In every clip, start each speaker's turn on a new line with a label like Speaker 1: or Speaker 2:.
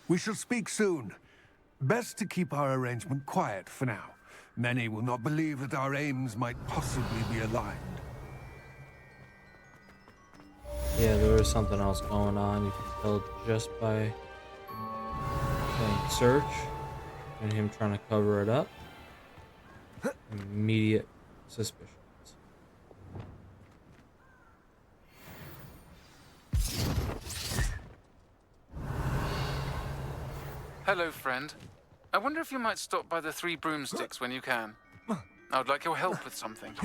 Speaker 1: We shall speak soon. Best to keep our arrangement quiet for now. Many will not believe that our aims might possibly be aligned.
Speaker 2: Yeah, there was something else going on. You can tell just by saying search and him trying to cover it up. Immediate suspicions.
Speaker 3: Hello, friend. I wonder if you might stop by the Three Broomsticks when you can. I would like your help with something.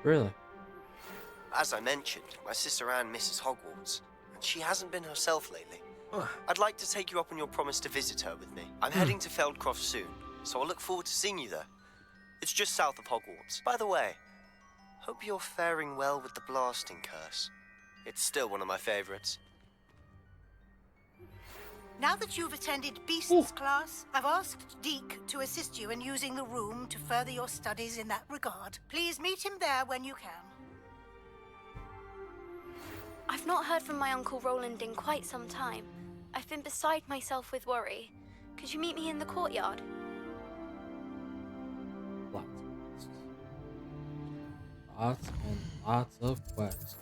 Speaker 2: Really?
Speaker 4: As I mentioned, my sister Anne misses Hogwarts, and she hasn't been herself lately. I'd like to take you up on your promise to visit her with me. I'm heading to Feldcroft soon, so I'll look forward to seeing you there. It's just south of Hogwarts. By the way, hope you're faring well with the blasting curse. It's still one of my favorites.
Speaker 5: Now that you've attended Beast's class, I've asked Deke to assist you in using the room to further your studies in that regard. Please meet him there when you can.
Speaker 6: I've not heard from my Uncle Roland in quite some time. I've been beside myself with worry. Could you meet me in the courtyard?
Speaker 2: Lots and lots of quests.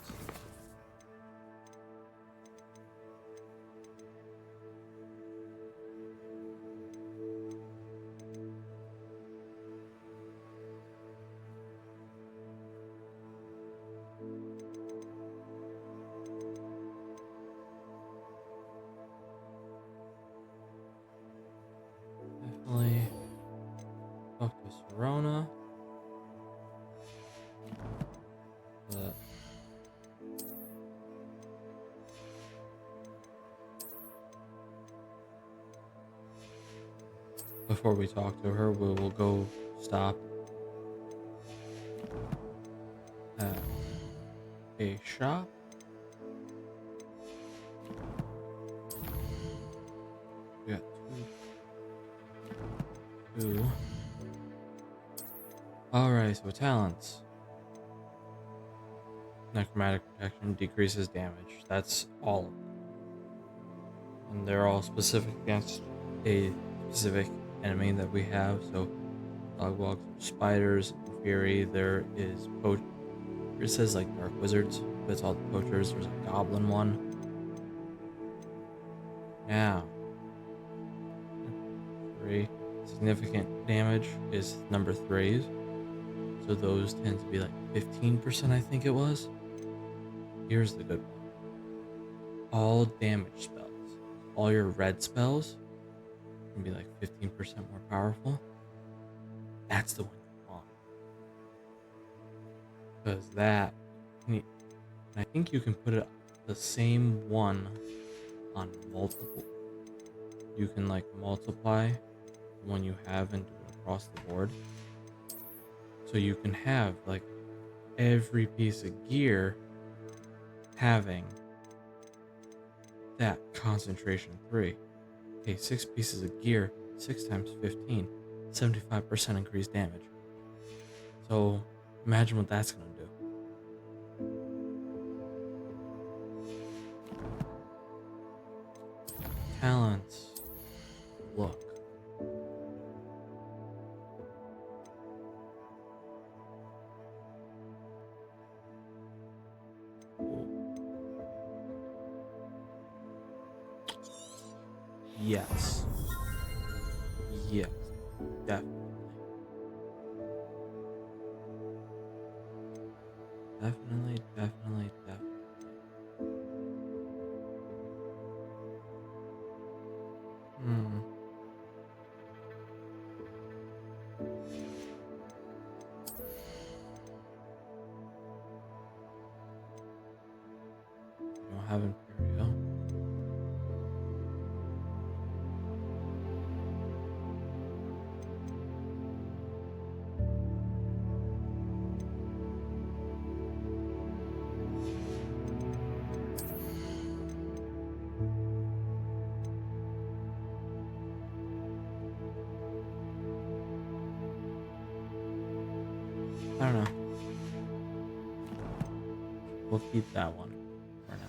Speaker 2: Definitely talk to Serona. Before we talk to her, we will go stop at a shop. We got two. Alright, so talents. Necromantic protection decreases damage. That's all of them. And they're all specific against a specific enemy that we have. So dogwalks, spiders, fury. There is it says like dark wizards, but it's all the poachers. There's a goblin one. Now, 3 significant damage is number 3s. So those tend to be like 15%, I think it was. Here's the good one. All damage spells, all your red spells can be like 15% more powerful. That's the one you want. Because that, and I think you can put it the same one on multiple. You can like multiply the one you have and do it across the board. So you can have like every piece of gear having that concentration 3. Okay, 6 pieces of gear, 6 times 15, 75% increased damage. So imagine what that's gonna do. Talents. Look. Yes. Yes. Definitely. Definitely. Hmm. You don't have Imperial. I don't know. We'll keep that one for now.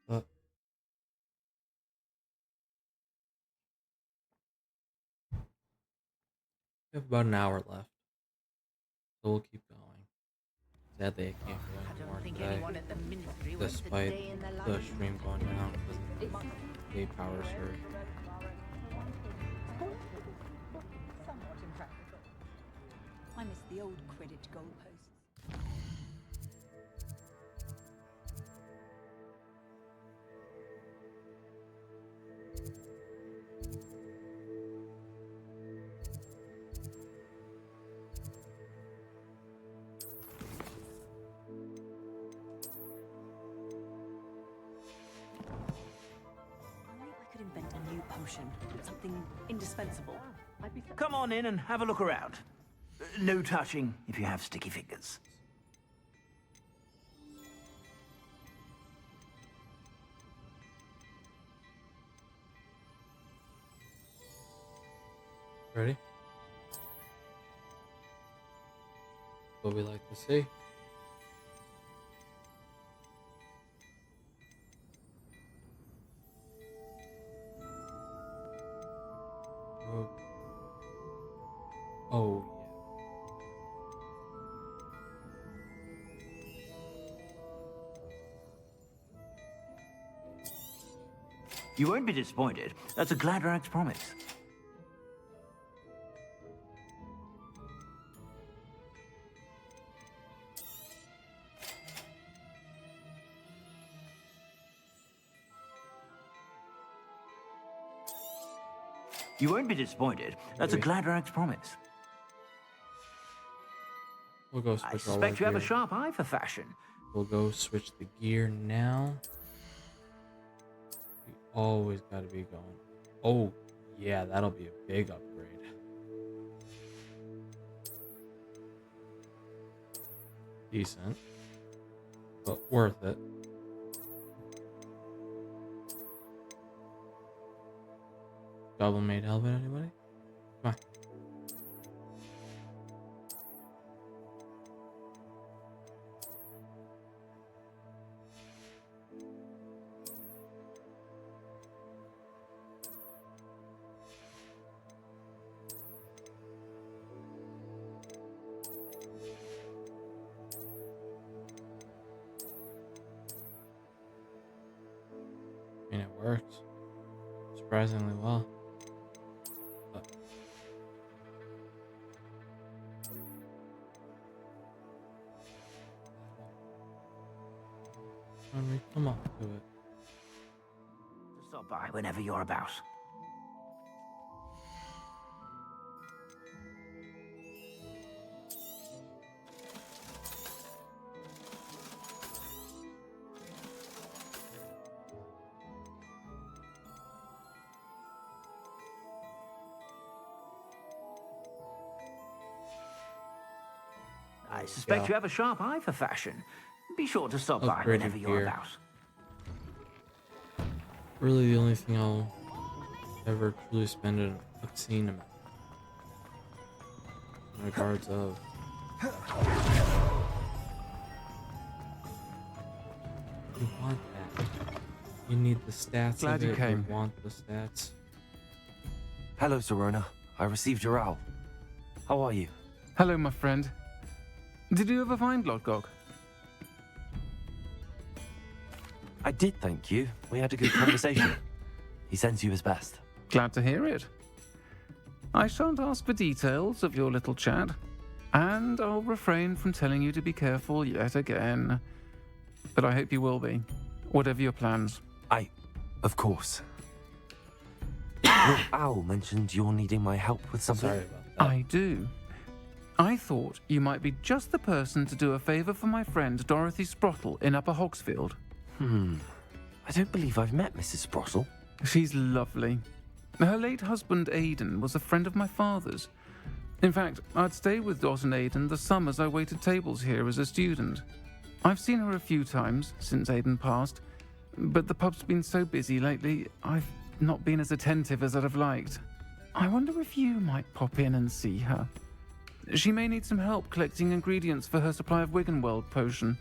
Speaker 2: But we have about an hour left, so we'll keep going. Sadly, I can't go anymore today, despite the stream going down because of the day power surge.
Speaker 7: Somewhat impractical. I miss the old Quidditch goalposts. Invent a new potion, something indispensable.
Speaker 8: Come on in and have a look around. No touching if you have sticky fingers.
Speaker 2: Ready? What we like to see. Oh,
Speaker 8: You won't be disappointed. That's a Gladrax promise. You won't be disappointed. That's a Gladrax promise.
Speaker 2: We'll go
Speaker 8: I
Speaker 2: switch all our
Speaker 8: suspect you have a
Speaker 2: gear.
Speaker 8: sharp eye for fashion.
Speaker 2: We'll go switch the gear now. We always got to be going. Oh, yeah, that'll be a big upgrade. Decent, but worth it. Goblin made helmet, anybody? Come on. I mean, it works surprisingly well. But when we come up to it,
Speaker 8: Stop by whenever you're about. I suspect you have a sharp eye for fashion. Be sure to stop by
Speaker 2: Upgraded
Speaker 8: whenever you're
Speaker 2: gear.
Speaker 8: about.
Speaker 2: really the only thing I'll ever truly spend an obscene amount in regards of. You want that. You need the stats
Speaker 1: Glad
Speaker 2: of
Speaker 1: you
Speaker 2: it.
Speaker 1: came.
Speaker 2: You want the stats.
Speaker 9: Hello, Serona. I received your owl. How are you?
Speaker 3: Hello, my friend. Did you ever find Lodgok?
Speaker 9: I did, thank you. We had a good conversation. He sends you his best.
Speaker 3: Glad to hear it. I shan't ask for details of your little chat, and I'll refrain from telling you to be careful yet again. But I hope you will be, whatever your plans.
Speaker 9: Of course. Your owl mentioned you're needing my help with something.
Speaker 2: Sorry about that.
Speaker 3: I do. I thought you might be just the person to do a favor for my friend Dorothy Sprottle in Upper Hogsfield.
Speaker 9: I don't believe I've met Mrs. Sprottle.
Speaker 3: She's lovely. Her late husband Aidan was a friend of my father's. In fact, I'd stay with Dot and Aiden the summers I waited tables here as a student. I've seen her a few times since Aiden passed, but the pub's been so busy lately, I've not been as attentive as I'd have liked. I wonder if you might pop in and see her. She may need some help collecting ingredients for her supply of Wiggenweld potion.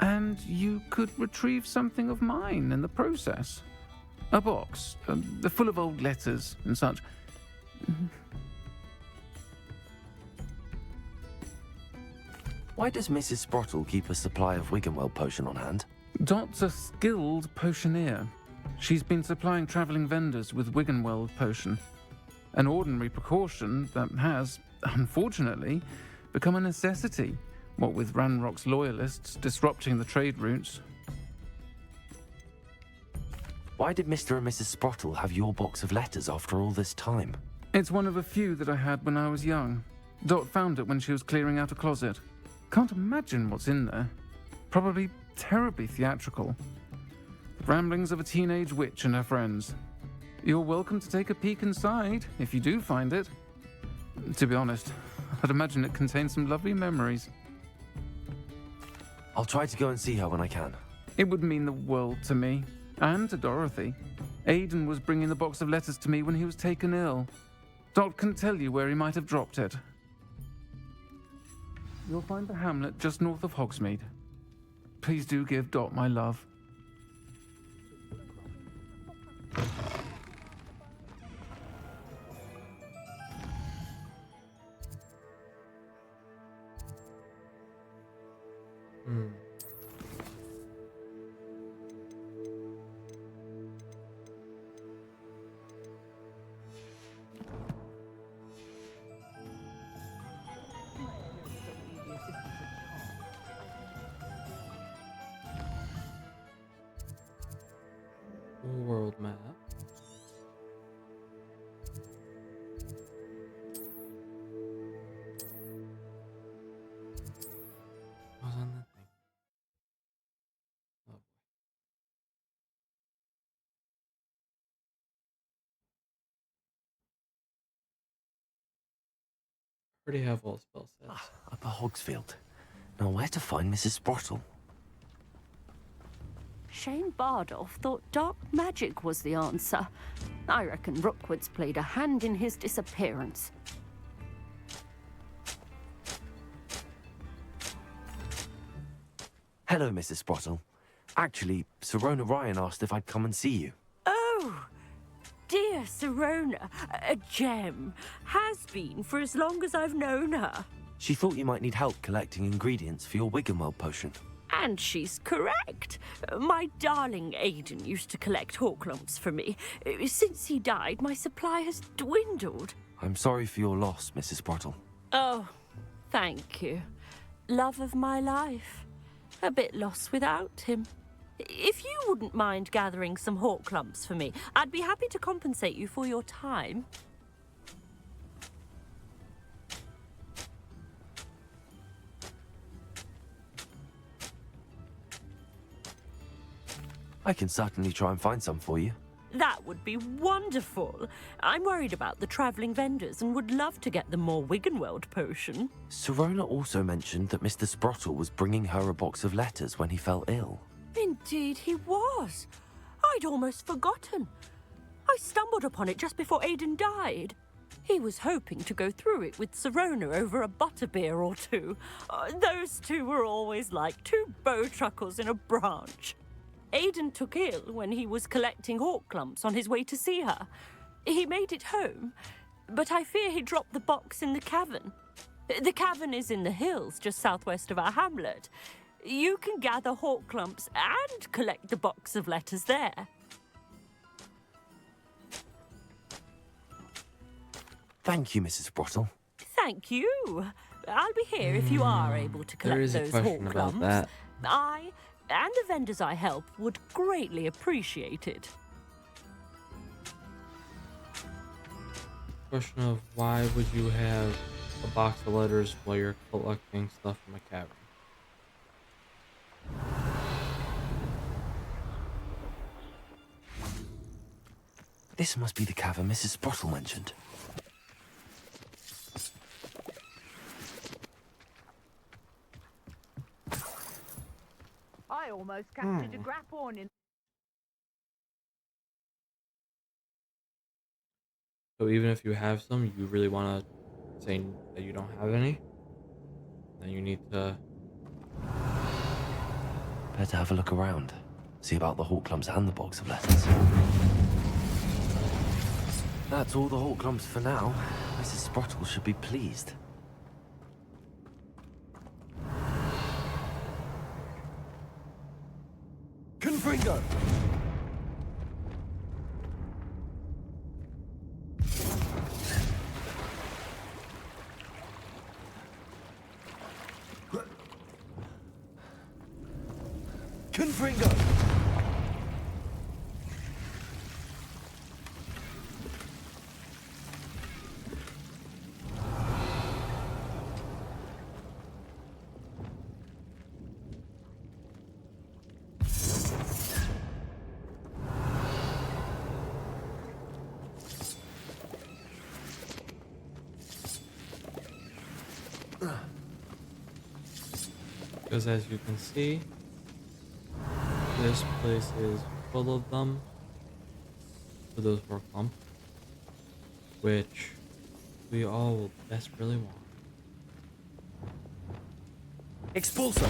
Speaker 3: And you could retrieve something of mine in the process. A box, full of old letters and such.
Speaker 9: Why does Mrs. Sprottle keep a supply of Wiggenweld potion on hand?
Speaker 3: Dot's a skilled potioneer. She's been supplying travelling vendors with Wiggenweld potion. An ordinary precaution that has, unfortunately, become a necessity, what with Ranrock's loyalists disrupting the trade routes.
Speaker 9: Why did Mr. and Mrs. Sprottle have your box of letters after all this time?
Speaker 3: It's one of a few that I had when I was young. Dot found it when she was clearing out a closet. Can't imagine what's in there. Probably terribly theatrical. The ramblings of a teenage witch and her friends. You're welcome to take a peek inside, if you do find it. To be honest, I'd imagine it contains some lovely memories.
Speaker 9: I'll try to go and see her when I can.
Speaker 3: It would mean the world to me, and to Dorothy. Aiden was bringing the box of letters to me when he was taken ill. Dot can tell you where he might have dropped it. You'll find the hamlet just north of Hogsmeade. Please do give Dot my love.
Speaker 2: World map. I was on that thing. Oh boy. Already have all spell sets.
Speaker 9: Upper Hogsfield. Now where to find Mrs. Sprottle?
Speaker 10: Shane Bardolph thought dark magic was the answer. I reckon Rookwood's played a hand in his disappearance.
Speaker 9: Hello, Mrs. Sprottle. Actually, Sirona Ryan asked if I'd come and see you.
Speaker 10: Oh, dear Sirona, a gem. Has been for as long as I've known her.
Speaker 9: She thought you might need help collecting ingredients for your Wiggenweld potion.
Speaker 10: And she's correct. My darling Aiden used to collect Hawklumps for me. Since he died, my supply has dwindled.
Speaker 9: I'm sorry for your loss, Mrs. Sprottle.
Speaker 10: Oh, thank you. Love of my life. A bit lost without him. If you wouldn't mind gathering some Hawklumps for me, I'd be happy to compensate you for your time.
Speaker 9: I can certainly try and find some for you.
Speaker 10: That would be wonderful. I'm worried about the travelling vendors and would love to get them more Wiggenweld potion.
Speaker 9: Sirona also mentioned that Mr. Sprottle was bringing her a box of letters when he fell ill.
Speaker 10: Indeed he was. I'd almost forgotten. I stumbled upon it just before Aiden died. He was hoping to go through it with Sirona over a butterbeer or two. Those two were always like two bowtruckles in a branch. Aiden took ill when he was collecting Hawklumps on his way to see her. He made it home, but I fear he dropped the box in the cavern. The cavern is in the hills just southwest of our hamlet. You can gather Hawklumps and collect the box of letters there.
Speaker 9: Thank you, Mrs. Sprottle.
Speaker 10: Thank you. I'll be here if you are able to collect those
Speaker 2: question about
Speaker 10: Hawklumps.
Speaker 2: that.
Speaker 10: I and the vendors I help would greatly appreciate it.
Speaker 2: Question of why would you have a box of letters while you're collecting stuff from a cavern?
Speaker 9: This must be the cavern Mrs. Sprottle mentioned.
Speaker 7: I almost captured a grapphorn in.
Speaker 2: So even if you have some, you really want to say that you don't have any, then you need to.
Speaker 9: Better have a look around. See about the Hawk Clumps and the box of letters. That's all the Hawk Clumps for now. Mrs. Sprottle should be pleased.
Speaker 1: Confringo! Confringo!
Speaker 2: Because as you can see, this place is full of them. For those Hawk Clumps, which we all will desperately want.
Speaker 9: Expulso!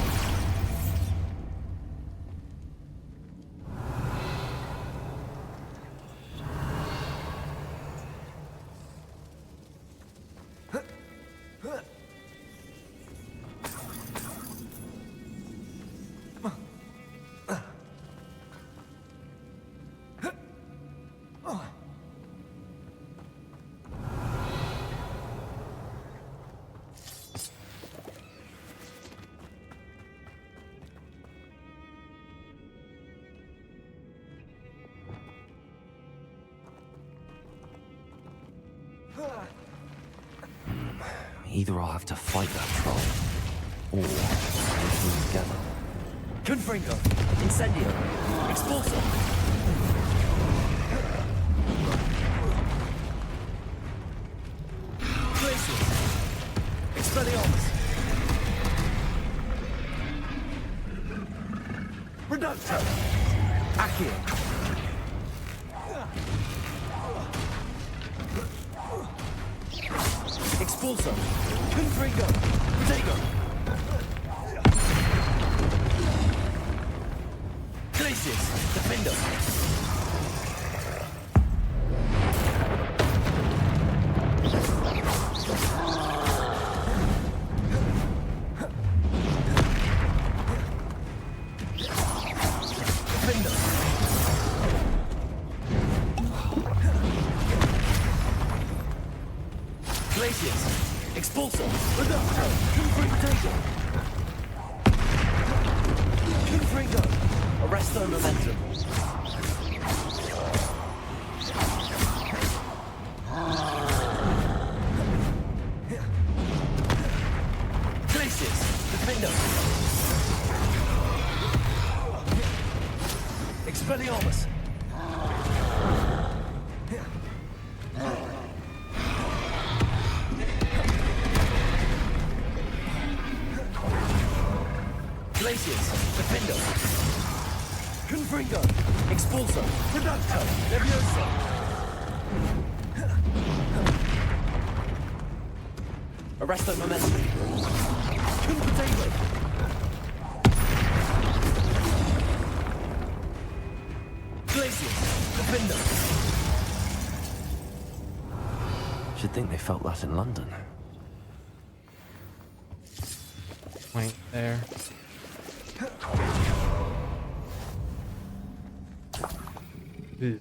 Speaker 9: Either I'll have to fight that troll, or work them together.
Speaker 1: Confringo!
Speaker 9: Incendio! Expulso!
Speaker 1: Glacius! Expelliarmus! Reducto! Accio! Expulso! Confringo! Protego! Glacius! Defendo!
Speaker 9: Glacius! Expulso!
Speaker 1: Reducto! Confringo! Confringo!
Speaker 9: Arresto momentum!
Speaker 1: Glacius! Defendo! Expelliarmus! Glacius! Defendo! Confringo!
Speaker 9: Expulso!
Speaker 1: Reducto! Levioso!
Speaker 9: Arresto momentum!
Speaker 1: Confringo! Glacius! Defendo!
Speaker 9: Should think they felt that in London.
Speaker 2: Point there. Ew.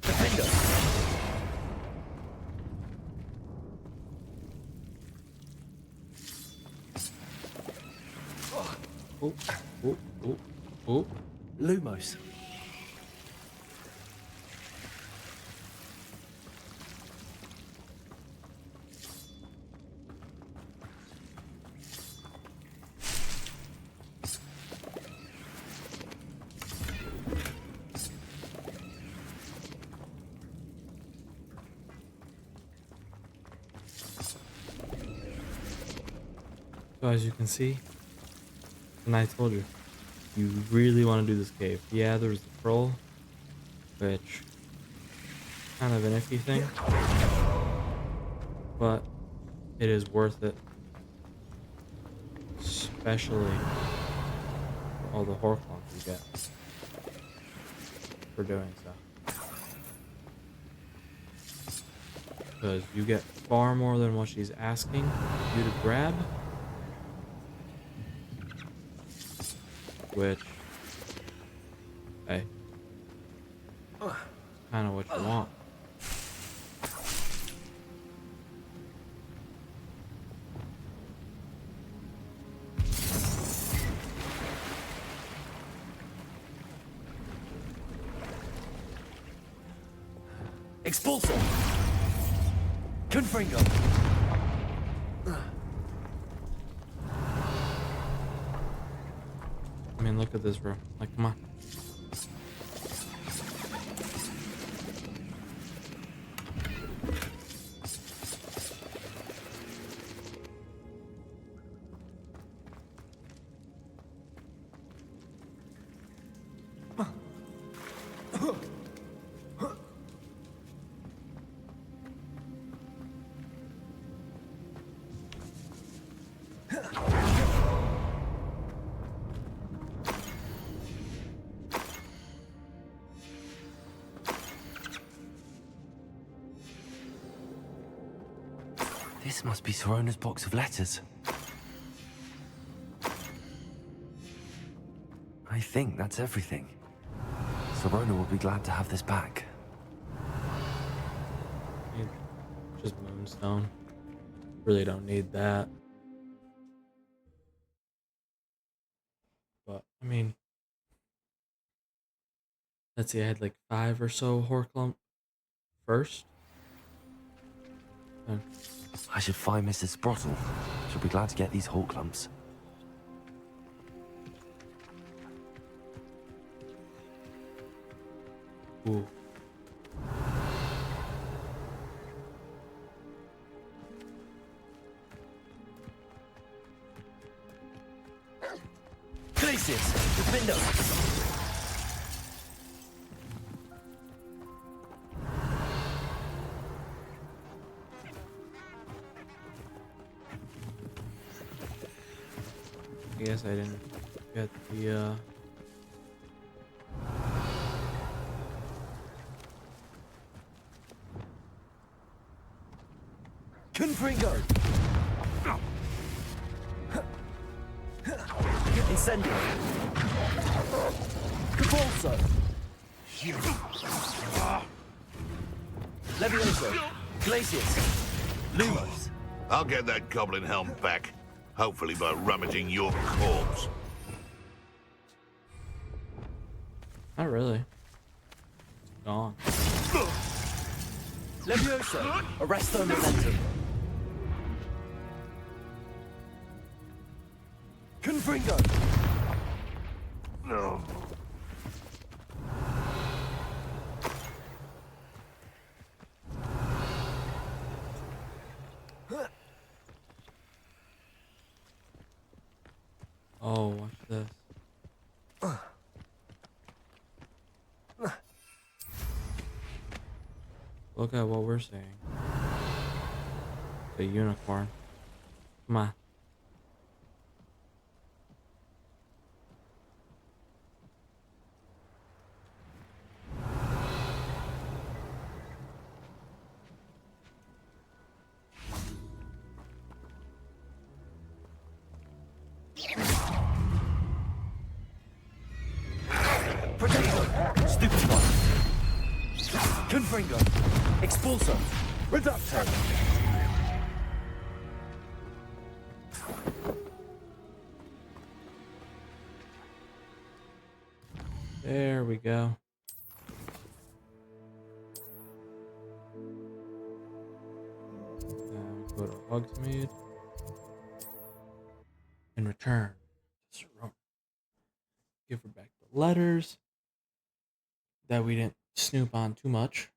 Speaker 1: Defendo!
Speaker 2: Oh, oh, oh, oh.
Speaker 1: Lumos!
Speaker 2: So as you can see, and I told you, you really want to do this cave. Yeah, there's the troll, which kind of an iffy thing, but it is worth it, especially for all the Horcrux you get for doing so. Because you get far more than what she's asking you to grab, which, hey, kind of what you want.
Speaker 9: Expulsor! Confringo!
Speaker 2: I mean, look at this room. Like, come on.
Speaker 9: This must be Sorona's box of letters. I think that's everything. Sorona will be glad to have this back.
Speaker 2: Just moonstone. Really don't need that. But, I mean, let's see, I had like 5 or so Horcrux first. And
Speaker 9: I should find Mrs. Sprottle. She'll be glad to get these Horcrux.
Speaker 2: ooh.
Speaker 9: Glacius! Defendo!
Speaker 2: I guess I didn't get the,
Speaker 9: Confringo! Incendio! Capulso! Levioso! Glacius! Lumos!
Speaker 11: I'll get that goblin helm back. Hopefully by rummaging your corpse.
Speaker 2: not really. It's gone.
Speaker 9: Levioso! Arresto Momentum! Confringo! No.
Speaker 2: Oh, watch this. Look at what we're seeing. The unicorn. Come on.
Speaker 9: Protector! Stupid one! Confringo! Expulso! Reducto!
Speaker 2: There we go. Now go to Hogsmeade. And return to Serona. Give her back the letters that we didn't snoop on too much.